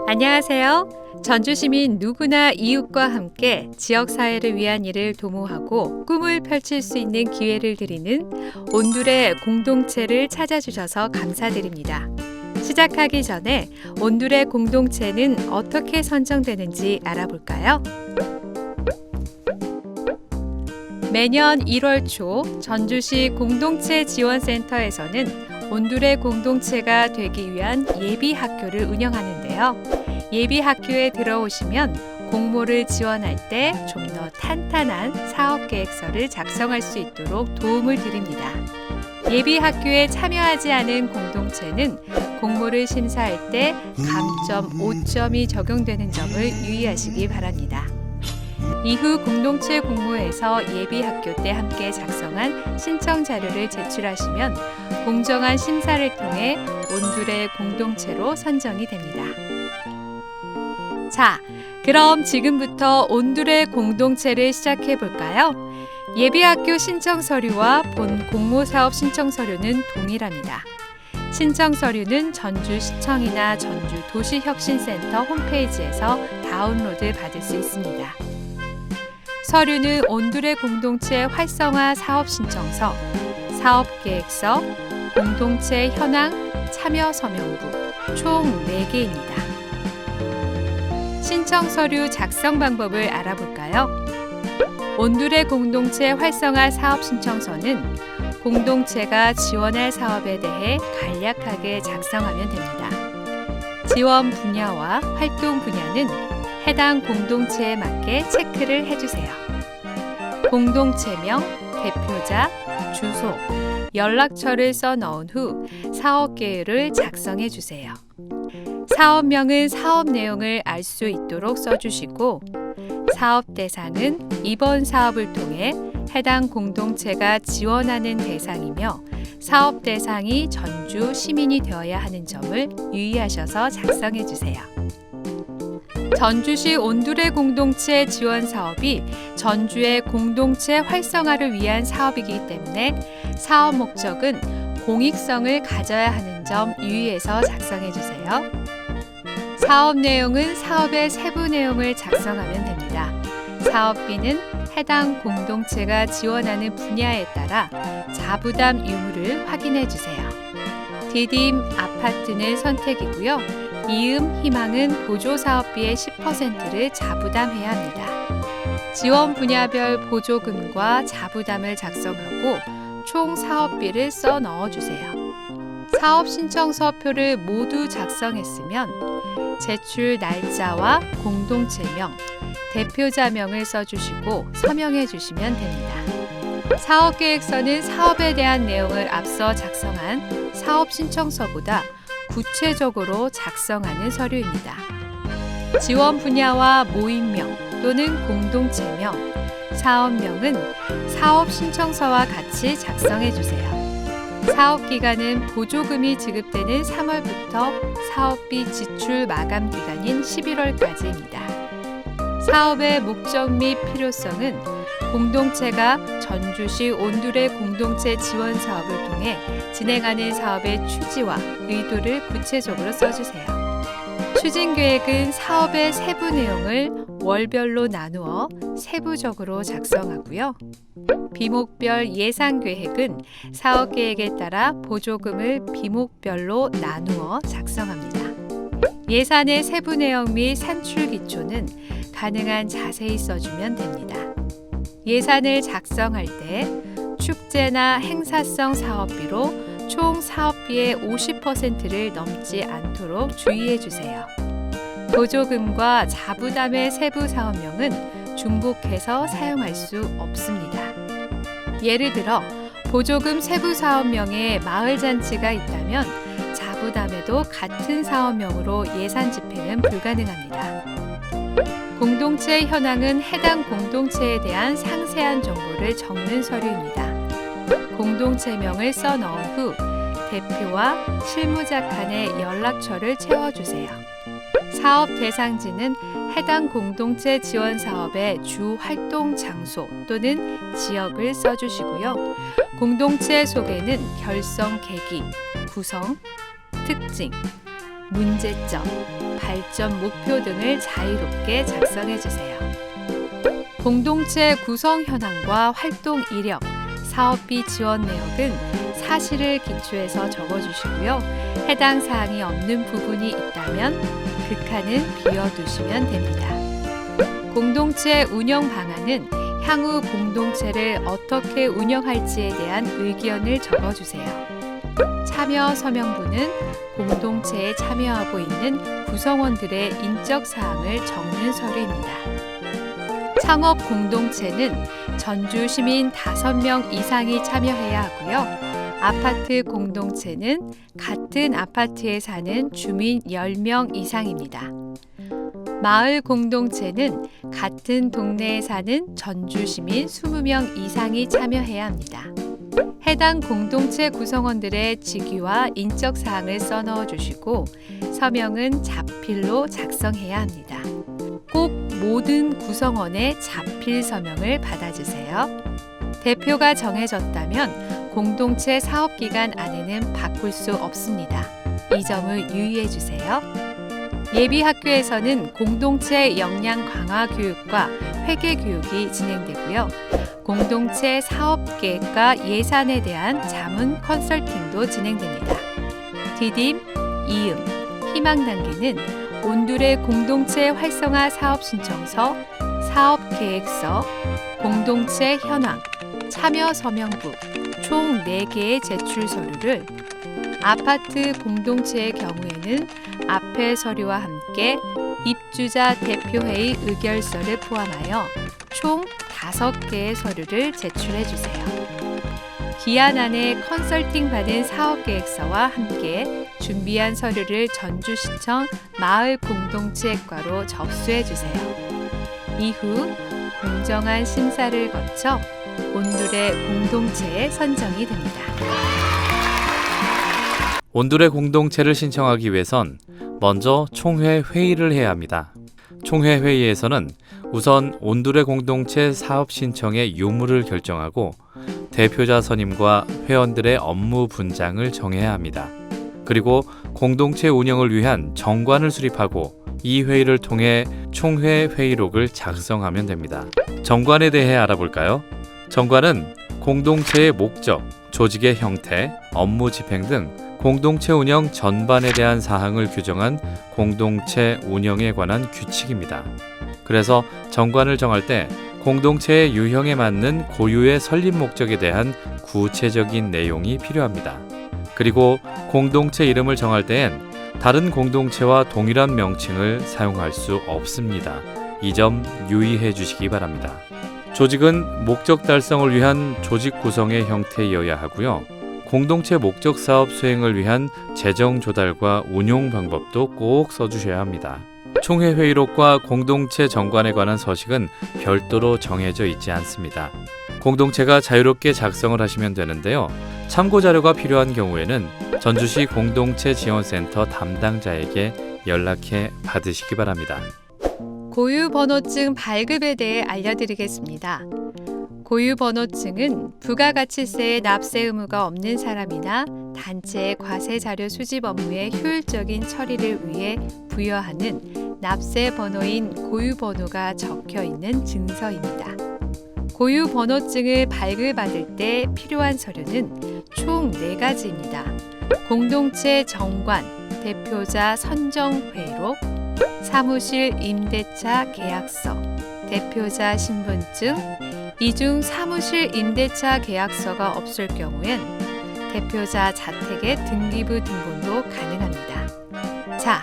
안녕하세요. 전주시민 누구나 이웃과 함께 지역사회를 위한 일을 도모하고 꿈을 펼칠 수 있는 기회를 드리는 온두레 공동체를 찾아주셔서 감사드립니다. 시작하기 전에 온두레 공동체는 어떻게 선정되는지 알아볼까요? 매년 1월 초 전주시 공동체 지원센터에서는 온두레 공동체가 되기 위한 예비학교를 운영하는데요. 예비학교에 들어오시면 공모를 지원할 때 좀 더 탄탄한 사업계획서를 작성할 수 있도록 도움을 드립니다. 예비학교에 참여하지 않은 공동체는 공모를 심사할 때 감점 5점이 적용되는 점을 유의하시기 바랍니다. 이후 공동체 공모에서 예비학교 때 함께 작성한 신청 자료를 제출하시면 공정한 심사를 통해 온두레 공동체로 선정이 됩니다. 자, 그럼 지금부터 온두레 공동체를 시작해 볼까요? 예비학교 신청 서류와 본 공모사업 신청 서류는 동일합니다. 신청 서류는 전주시청이나 전주도시혁신센터 홈페이지에서 다운로드 받을 수 있습니다. 서류는 온두레 공동체 활성화 사업 신청서, 사업계획서, 공동체 현황, 참여 서명부 총 4개입니다. 신청 서류 작성 방법을 알아볼까요? 온두레 공동체 활성화 사업 신청서는 공동체가 지원할 사업에 대해 간략하게 작성하면 됩니다. 지원 분야와 활동 분야는 해당 공동체에 맞게 체크를 해주세요. 공동체명, 대표자, 주소, 연락처를 써넣은 후 사업계획을 작성해 주세요. 사업명은 사업 내용을 알 수 있도록 써주시고 사업 대상은 이번 사업을 통해 해당 공동체가 지원하는 대상이며 사업 대상이 전주 시민이 되어야 하는 점을 유의하셔서 작성해 주세요. 전주시 온두레 공동체 지원 사업이 전주의 공동체 활성화를 위한 사업이기 때문에 사업 목적은 공익성을 가져야 하는 점 유의해서 작성해 주세요. 사업 내용은 사업의 세부 내용을 작성하면 됩니다. 사업비는 해당 공동체가 지원하는 분야에 따라 자부담 유무를 확인해 주세요. 디딤 아파트는 선택이고요. 이음 희망은 보조사업비의 10%를 자부담해야 합니다. 지원 분야별 보조금과 자부담을 작성하고 총 사업비를 써 넣어주세요. 사업 신청서 표를 모두 작성했으면 제출 날짜와 공동체명, 대표자명을 써주시고 서명해 주시면 됩니다. 사업계획서는 사업에 대한 내용을 앞서 작성한 사업 신청서보다 구체적으로 작성하는 서류입니다. 지원 분야와 모임명 또는 공동체명, 사업명은 사업 신청서와 같이 작성해 주세요. 사업기간은 보조금이 지급되는 3월부터 사업비 지출 마감 기간인 11월까지입니다. 사업의 목적 및 필요성은 공동체가 전주시 온두레 공동체 지원 사업을 통해 진행하는 사업의 취지와 의도를 구체적으로 써주세요. 추진계획은 사업의 세부 내용을 월별로 나누어 세부적으로 작성하고요. 비목별 예산계획은 사업계획에 따라 보조금을 비목별로 나누어 작성합니다. 예산의 세부 내용 및 산출기초는 가능한 자세히 써주면 됩니다. 예산을 작성할 때 축제나 행사성 사업비로 총 사업비의 50%를 넘지 않도록 주의해 주세요. 보조금과 자부담의 세부 사업명은 중복해서 사용할 수 없습니다. 예를 들어 보조금 세부 사업명에 마을잔치가 있다면 자부담에도 같은 사업명으로 예산 집행은 불가능합니다. 공동체 현황은 해당 공동체에 대한 상세한 정보를 적는 서류입니다. 공동체명을 써 넣은 후 대표와 실무자 간의 연락처를 채워주세요. 사업 대상지는 해당 공동체 지원 사업의 주 활동 장소 또는 지역을 써주시고요. 공동체 속에는 결성 계기, 구성, 특징, 문제점, 발전 목표 등을 자유롭게 작성해 주세요. 공동체 구성 현황과 활동 이력, 사업비 지원 내역은 사실을 기초해서 적어주시고요. 해당 사항이 없는 부분이 있다면 극한은 비워두시면 됩니다. 공동체 운영 방안은 향후 공동체를 어떻게 운영할지에 대한 의견을 적어주세요. 참여 서명부는 공동체에 참여하고 있는 구성원들의 인적 사항을 적는 서류입니다. 창업 공동체는 전주 시민 5명 이상이 참여해야 하고요. 아파트 공동체는 같은 아파트에 사는 주민 10명 이상입니다. 마을 공동체는 같은 동네에 사는 전주 시민 20명 이상이 참여해야 합니다. 해당 공동체 구성원들의 직위와 인적 사항을 써넣어 주시고 서명은 자필로 작성해야 합니다. 꼭 모든 구성원의 자필 서명을 받아주세요. 대표가 정해졌다면 공동체 사업기간 안에는 바꿀 수 없습니다. 이 점을 유의해 주세요. 예비학교에서는 공동체 역량 강화 교육과 회계 교육이 진행되고요. 공동체 사업 계획과 예산에 대한 자문 컨설팅도 진행됩니다. 디딤, 이음, 희망 단계는 온두레 공동체 활성화 사업 신청서, 사업 계획서, 공동체 현황, 참여 서명부 총 4개의 제출 서류를 아파트 공동체의 경우에는 앞의 서류와 함께 입주자 대표회의 의결서를 포함하여 총 5개의 서류를 제출해 주세요. 기한 안에 컨설팅 받은 사업계획서와 함께 준비한 서류를 전주시청 마을공동체과로 접수해 주세요. 이후 공정한 심사를 거쳐 온두레 공동체에 선정이 됩니다. 온두레 공동체를 신청하기 위해선 먼저 총회 회의를 해야 합니다. 총회 회의에서는 우선 온두레 공동체 사업 신청의 유무를 결정하고 대표자 선임과 회원들의 업무 분장을 정해야 합니다. 그리고 공동체 운영을 위한 정관을 수립하고 이 회의를 통해 총회 회의록을 작성하면 됩니다. 정관에 대해 알아볼까요? 정관은 공동체의 목적, 조직의 형태, 업무 집행 등 공동체 운영 전반에 대한 사항을 규정한 공동체 운영에 관한 규칙입니다. 그래서 정관을 정할 때 공동체의 유형에 맞는 고유의 설립 목적에 대한 구체적인 내용이 필요합니다. 그리고 공동체 이름을 정할 때엔 다른 공동체와 동일한 명칭을 사용할 수 없습니다. 이 점 유의해 주시기 바랍니다. 조직은 목적 달성을 위한 조직 구성의 형태이어야 하고요. 공동체 목적 사업 수행을 위한 재정 조달과 운용 방법도 꼭 써주셔야 합니다. 총회 회의록과 공동체 정관에 관한 서식은 별도로 정해져 있지 않습니다. 공동체가 자유롭게 작성을 하시면 되는데요. 참고 자료가 필요한 경우에는 전주시 공동체 지원센터 담당자에게 연락해 받으시기 바랍니다. 고유번호증 발급에 대해 알려드리겠습니다. 고유번호증은 부가가치세의 납세 의무가 없는 사람이나 단체의 과세 자료 수집 업무의 효율적인 처리를 위해 부여하는 납세 번호인 고유번호가 적혀 있는 증서입니다. 고유번호증을 발급받을 때 필요한 서류는 총 4가지입니다. 공동체 정관, 대표자 선정 회의록, 사무실 임대차 계약서, 대표자 신분증, 이 중 사무실 임대차 계약서가 없을 경우엔 대표자 자택의 등기부 등본도 가능합니다. 자,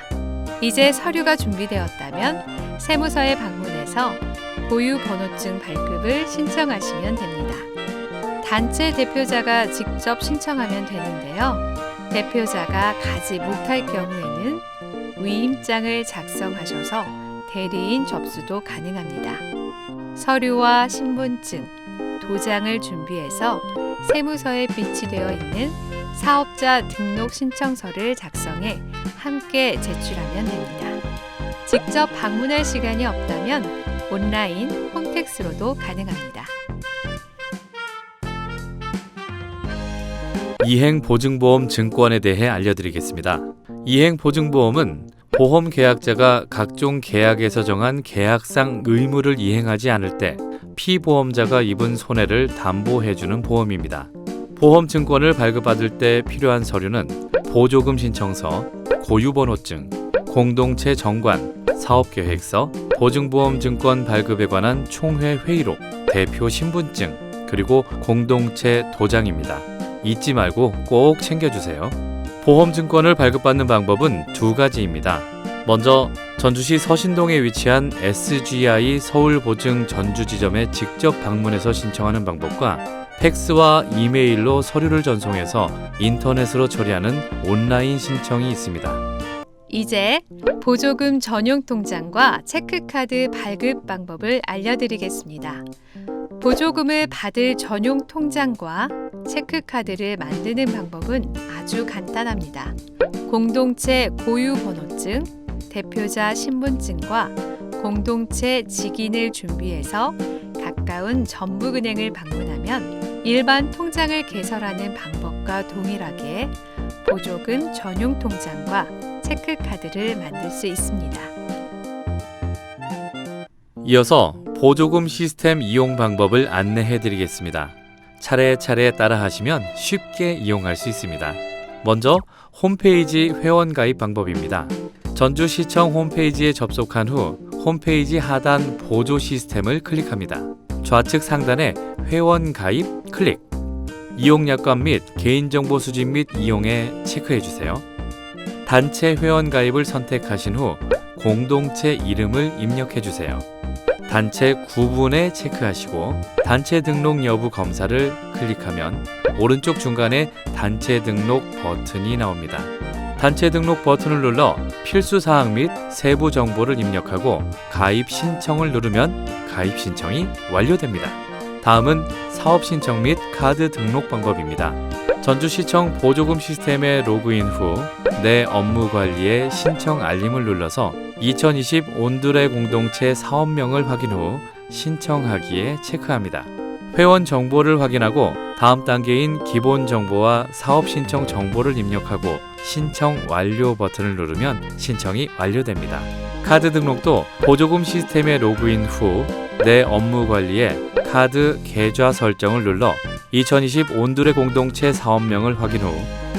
이제 서류가 준비되었다면 세무서에 방문해서 고유번호증 발급을 신청하시면 됩니다. 단체 대표자가 직접 신청하면 되는데요. 대표자가 가지 못할 경우에는 위임장을 작성하셔서 대리인 접수도 가능합니다. 서류와 신분증, 도장을 준비해서 세무서에 비치되어 있는 사업자 등록 신청서를 작성해 함께 제출하면 됩니다. 직접 방문할 시간이 없다면 온라인, 홈택스로도 가능합니다. 이행보증보험 증권에 대해 알려드리겠습니다. 이행보증보험은 보험 계약자가 각종 계약에서 정한 계약상 의무를 이행하지 않을 때 피보험자가 입은 손해를 담보해주는 보험입니다. 보험증권을 발급받을 때 필요한 서류는 보조금 신청서, 고유번호증, 공동체 정관, 사업계획서, 보증보험증권 발급에 관한 총회 회의록, 대표 신분증, 그리고 공동체 도장입니다. 잊지 말고 꼭 챙겨주세요. 보험증권을 발급받는 방법은 두 가지입니다. 먼저 전주시 서신동에 위치한 SGI 서울보증 전주지점에 직접 방문해서 신청하는 방법과 팩스와 이메일로 서류를 전송해서 인터넷으로 처리하는 온라인 신청이 있습니다. 이제 보조금 전용 통장과 체크카드 발급 방법을 알려드리겠습니다. 보조금을 받을 전용 통장과 체크카드를 만드는 방법은 아주 간단합니다. 공동체 고유번호증, 대표자 신분증과 공동체 직인을 준비해서 가까운 전북은행을 방문하면 일반 통장을 개설하는 방법과 동일하게 보조금 전용 통장과 체크카드를 만들 수 있습니다. 이어서 보조금 시스템 이용 방법을 안내해 드리겠습니다. 차례차례 따라하시면 쉽게 이용할 수 있습니다. 먼저 홈페이지 회원 가입 방법입니다. 전주시청 홈페이지에 접속한 후 홈페이지 하단 보조 시스템을 클릭합니다. 좌측 상단에 회원 가입 클릭, 이용 약관 및 개인정보 수집 및 이용에 체크해 주세요. 단체 회원 가입을 선택하신 후 공동체 이름을 입력해 주세요. 단체 구분에 체크하시고 단체 등록 여부 검사를 클릭하면 오른쪽 중간에 단체 등록 버튼이 나옵니다. 단체 등록 버튼을 눌러 필수 사항 및 세부 정보를 입력하고 가입 신청을 누르면 가입 신청이 완료됩니다. 다음은 사업 신청 및 카드 등록 방법입니다. 전주시청 보조금 시스템에 로그인 후 내 업무 관리에 신청 알림을 눌러서 2020 온두레 공동체 사업명을 확인 후 신청하기에 체크합니다. 회원 정보를 확인하고 다음 단계인 기본 정보와 사업 신청 정보를 입력하고 신청 완료 버튼을 누르면 신청이 완료됩니다. 카드 등록도 보조금 시스템에 로그인 후 내 업무 관리에 카드 계좌 설정을 눌러 2020 온두레 공동체 사업명을 확인 후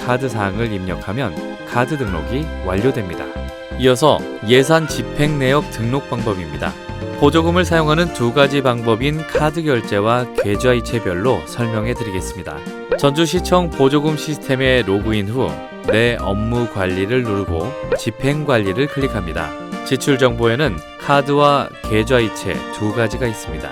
카드 사항을 입력하면 카드 등록이 완료됩니다. 이어서 예산 집행 내역 등록 방법입니다. 보조금을 사용하는 두 가지 방법인 카드 결제와 계좌 이체별로 설명해 드리겠습니다. 전주시청 보조금 시스템에 로그인 후 내 업무 관리를 누르고 집행 관리를 클릭합니다. 지출 정보에는 카드와 계좌 이체 두 가지가 있습니다.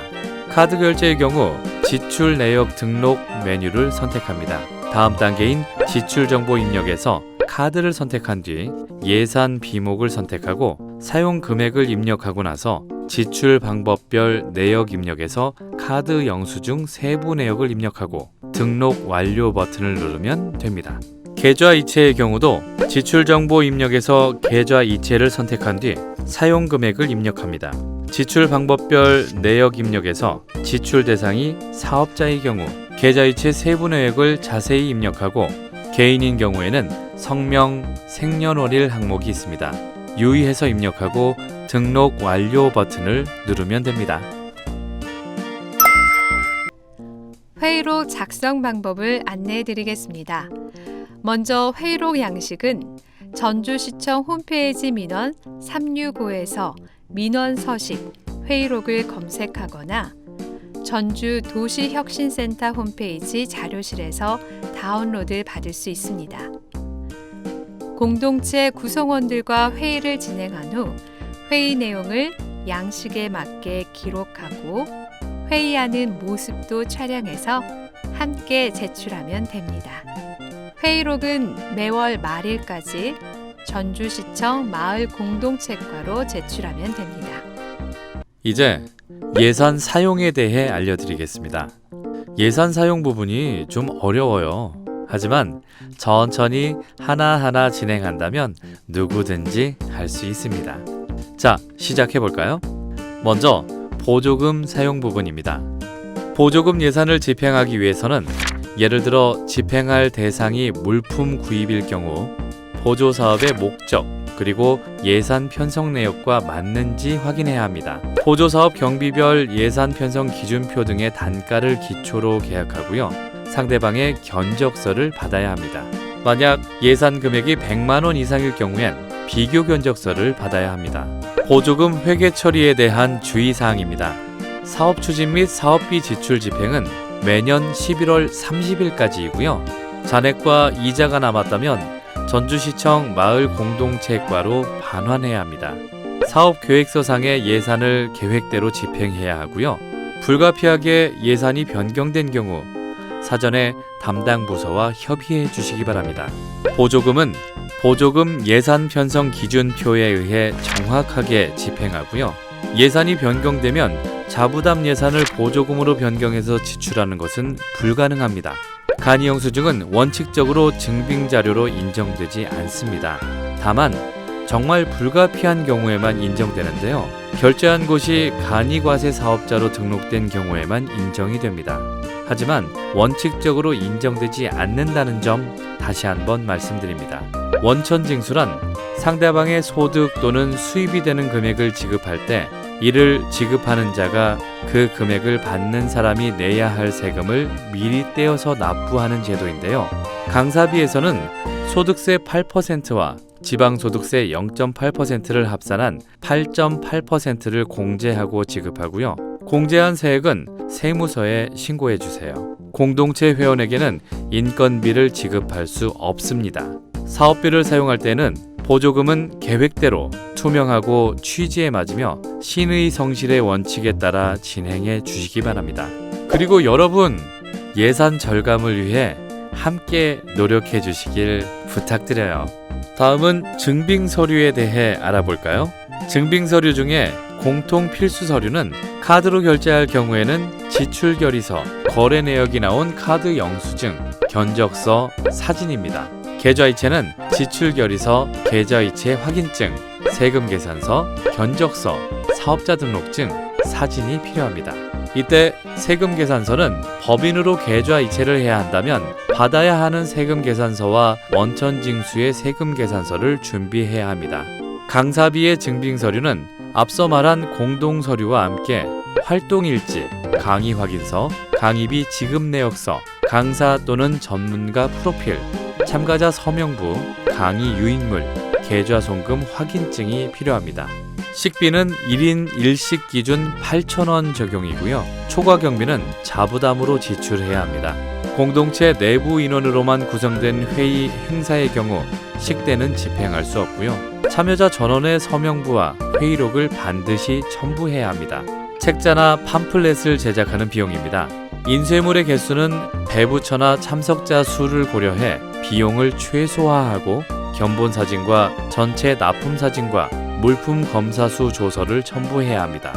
카드 결제의 경우 지출 내역 등록 메뉴를 선택합니다. 다음 단계인 지출 정보 입력에서 카드를 선택한 뒤 예산 비목을 선택하고 사용 금액을 입력하고 나서 지출 방법별 내역 입력에서 카드 영수증 세부 내역을 입력하고 등록 완료 버튼을 누르면 됩니다. 계좌 이체의 경우도 지출 정보 입력에서 계좌 이체를 선택한 뒤 사용 금액을 입력합니다. 지출 방법별 내역 입력에서 지출 대상이 사업자의 경우 계좌 이체 세부 내역을 자세히 입력하고 개인인 경우에는 성명, 생년월일 항목이 있습니다. 유의해서 입력하고 등록 완료 버튼을 누르면 됩니다. 회의록 작성 방법을 안내해 드리겠습니다. 먼저 회의록 양식은 전주시청 홈페이지 민원 365에서 민원 서식 회의록을 검색하거나 전주 도시혁신센터 홈페이지 자료실에서 다운로드 받을 수 있습니다. 공동체 구성원들과 회의를 진행한 후 회의 내용을 양식에 맞게 기록하고 회의하는 모습도 촬영해서 함께 제출하면 됩니다. 회의록은 매월 말일까지 전주시청 마을 공동체과로 제출하면 됩니다. 이제 예산 사용에 대해 알려드리겠습니다. 예산 사용 부분이 좀 어려워요. 하지만 천천히 하나하나 진행한다면 누구든지 할 수 있습니다. 자, 시작해 볼까요? 먼저 보조금 사용 부분입니다. 보조금 예산을 집행하기 위해서는 예를 들어 집행할 대상이 물품 구입일 경우 보조 사업의 목적 그리고 예산 편성 내역과 맞는지 확인해야 합니다. 보조 사업 경비별 예산 편성 기준표 등의 단가를 기초로 계약하고요. 상대방의 견적서를 받아야 합니다. 만약 예산 금액이 100만 원 이상일 경우엔 비교 견적서를 받아야 합니다. 보조금 회계 처리에 대한 주의사항입니다. 사업 추진 및 사업비 지출 집행은 매년 11월 30일까지이고요. 잔액과 이자가 남았다면 전주시청 마을공동체과로 반환해야 합니다. 사업 계획서상의 예산을 계획대로 집행해야 하고요. 불가피하게 예산이 변경된 경우 사전에 담당 부서와 협의해 주시기 바랍니다. 보조금은 보조금 예산 편성 기준표에 의해 정확하게 집행하고요. 예산이 변경되면 자부담 예산을 보조금으로 변경해서 지출하는 것은 불가능합니다. 간이 영수증은 원칙적으로 증빙자료로 인정되지 않습니다. 다만 정말 불가피한 경우에만 인정되는데요. 결제한 곳이 간이과세 사업자로 등록된 경우에만 인정이 됩니다. 하지만 원칙적으로 인정되지 않는다는 점 다시 한번 말씀드립니다. 원천징수란 상대방의 소득 또는 수입이 되는 금액을 지급할 때 이를 지급하는 자가 그 금액을 받는 사람이 내야 할 세금을 미리 떼어서 납부하는 제도인데요. 강사비에서는 소득세 8%와 지방소득세 0.8%를 합산한 8.8%를 공제하고 지급하고요. 공제한 세액은 세무서에 신고해 주세요. 공동체 회원에게는 인건비를 지급할 수 없습니다. 사업비를 사용할 때는 보조금은 계획대로 투명하고 취지에 맞으며 신의 성실의 원칙에 따라 진행해 주시기 바랍니다. 그리고 여러분, 예산 절감을 위해 함께 노력해 주시길 부탁드려요. 다음은 증빙 서류에 대해 알아볼까요? 증빙 서류 중에 공통 필수 서류는 카드로 결제할 경우에는 지출 결의서, 거래 내역이 나온 카드 영수증, 견적서, 사진입니다. 계좌이체는 지출 결의서, 계좌이체 확인증, 세금 계산서, 견적서, 사업자 등록증, 사진이 필요합니다. 이때 세금 계산서는 법인으로 계좌이체를 해야 한다면 받아야 하는 세금 계산서와 원천징수의 세금 계산서를 준비해야 합니다. 강사비의 증빙 서류는 앞서 말한 공동 서류와 함께 활동일지, 강의 확인서, 강의비 지급 내역서, 강사 또는 전문가 프로필, 참가자 서명부, 강의 유인물, 계좌 송금 확인증이 필요합니다. 식비는 1인 1식 기준 8,000원 적용이고요. 초과 경비는 자부담으로 지출해야 합니다. 공동체 내부 인원으로만 구성된 회의 행사의 경우 식대는 집행할 수 없고요. 참여자 전원의 서명부와 회의록을 반드시 첨부해야 합니다. 책자나 팜플렛을 제작하는 비용입니다. 인쇄물의 개수는 배부처나 참석자 수를 고려해 비용을 최소화하고 견본 사진과 전체 납품 사진과 물품 검사수 조서를 첨부해야 합니다.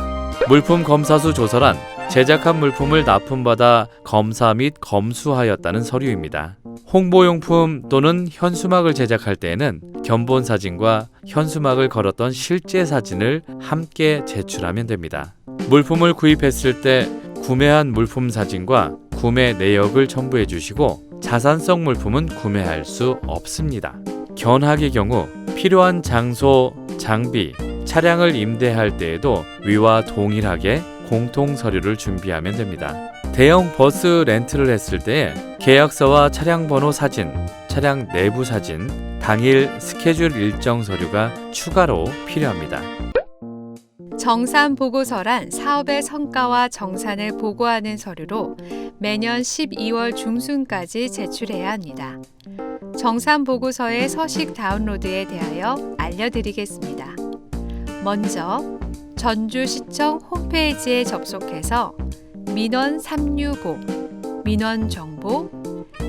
물품 검사수 조서란 제작한 물품을 납품받아 검사 및 검수하였다는 서류입니다. 홍보용품 또는 현수막을 제작할 때에는 견본 사진과 현수막을 걸었던 실제 사진을 함께 제출하면 됩니다. 물품을 구입했을 때 구매한 물품 사진과 구매 내역을 첨부해 주시고 자산성 물품은 구매할 수 없습니다. 견학의 경우 필요한 장소, 장비, 차량을 임대할 때에도 위와 동일하게 공통 서류를 준비하면 됩니다. 대형 버스 렌트를 했을 때 계약서와 차량 번호 사진, 차량 내부 사진, 당일 스케줄 일정 서류가 추가로 필요합니다. 정산 보고서란 사업의 성과와 정산을 보고하는 서류로 매년 12월 중순까지 제출해야 합니다. 정산 보고서의 서식 다운로드에 대하여 알려드리겠습니다. 먼저 전주시청 홈페이지에 접속해서 민원 365, 민원 정보,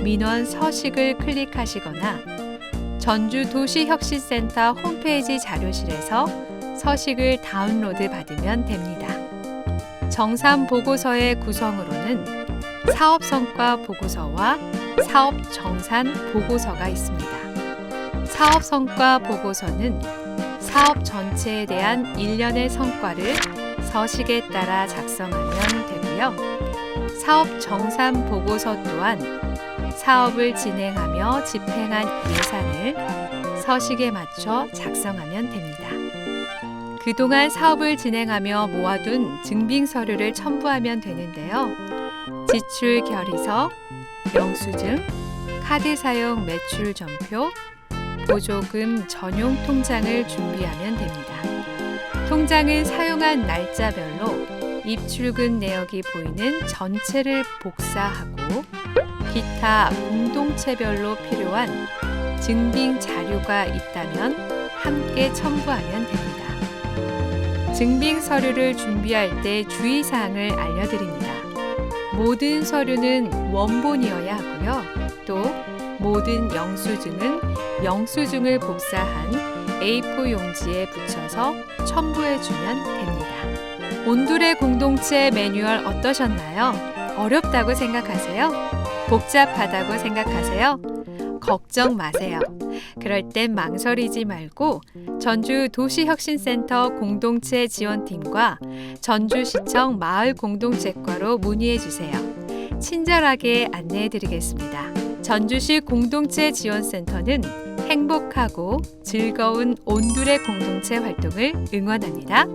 민원 서식을 클릭하시거나 전주도시혁신센터 홈페이지 자료실에서 서식을 다운로드 받으면 됩니다. 정산 보고서의 구성으로는 사업 성과 보고서와 사업 정산 보고서가 있습니다. 사업 성과 보고서는 사업 전체에 대한 일련의 성과를 서식에 따라 작성하면 되고요. 사업 정산 보고서 또한 사업을 진행하며 집행한 예산을 서식에 맞춰 작성하면 됩니다. 그동안 사업을 진행하며 모아둔 증빙 서류를 첨부하면 되는데요. 지출 결의서, 영수증, 카드 사용 매출 전표, 보조금 전용 통장을 준비하면 됩니다. 통장은 사용한 날짜별로 입출금 내역이 보이는 전체를 복사하고 기타 공동체별로 필요한 증빙 자료가 있다면 함께 첨부하면 됩니다. 증빙 서류를 준비할 때 주의사항을 알려드립니다. 모든 서류는 원본이어야 하고요. 또 모든 영수증은 영수증을 복사한 A4 용지에 붙여서 첨부해주면 됩니다. 온두레 공동체 매뉴얼 어떠셨나요? 어렵다고 생각하세요? 복잡하다고 생각하세요? 걱정 마세요. 그럴 땐 망설이지 말고 전주 도시혁신센터 공동체 지원팀과 전주시청 마을공동체과로 문의해 주세요. 친절하게 안내해 드리겠습니다. 전주시 공동체 지원센터는 행복하고 즐거운 온두레 공동체 활동을 응원합니다.